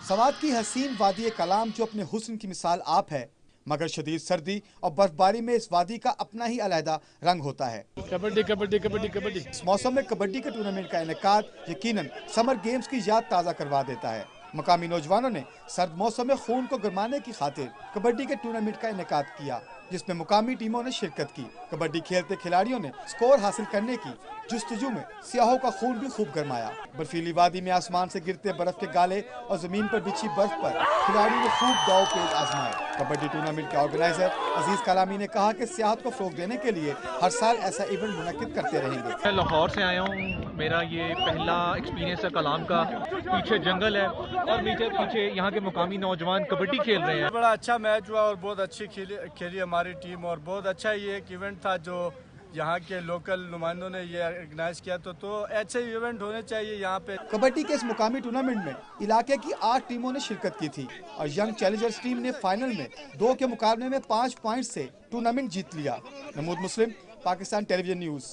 सवात की हसीन वादी कलाम जो अपने हुस्न की मिसाल आप है, मगर शदीद सर्दी और बर्फबारी में इस वादी का अपना ही अलहदा रंग होता है। कबड्डी कबड्डी कबड्डी कबड्डी। इस मौसम में कबड्डी के टूर्नामेंट का इनेकाद यकीनन समर गेम्स की याद ताज़ा करवा देता है। मकामी नौजवानों ने सर्द मौसम में खून को गरमाने की खातिर कबड्डी के टूर्नामेंट का इनेकाद किया, जिसमें मुकामी टीमों ने शिरकत की। कबड्डी खेलते खिलाड़ियों ने स्कोर हासिल करने की जुस्तजू में सियाहों का खून भी खूब गरमाया। बर्फीली वादी में आसमान से गिरते बर्फ के गाले और जमीन पर बिछी बर्फ पर खिलाड़ियों ने खूब दाव पेच आजमाए। कबड्डी टूर्नामेंट के ऑर्गेनाइजर अजीज कलामी ने कहा कि सियाहत को फरोग देने के लिए हर साल ऐसा इवेंट मुनक्किद करते रहेंगे। मैं लाहौर से आया हूँ, मेरा ये पहला एक्सपीरियंस है कलाम का। पीछे जंगल है और पीछे यहाँ के मुकामी नौजवान कबड्डी खेल रहे हैं। बड़ा अच्छा मैच हुआ और बहुत अच्छी खेली हमारी टीम, और बहुत अच्छा ये एक इवेंट था जो यहाँ के लोकल नुमाइंदों ने ये ऑर्गेनाइज किया। तो ऐसे इवेंट होने चाहिए यहाँ पे। कबड्डी के इस मुकामी टूर्नामेंट में इलाके की 8 टीमों ने शिरकत की थी और यंग चैलेंजर्स टीम ने फाइनल में 2 के मुकाबले में 5 पॉइंट से टूर्नामेंट जीत लिया। महमूद मुस्लिम, पाकिस्तान टेलीविजन न्यूज़।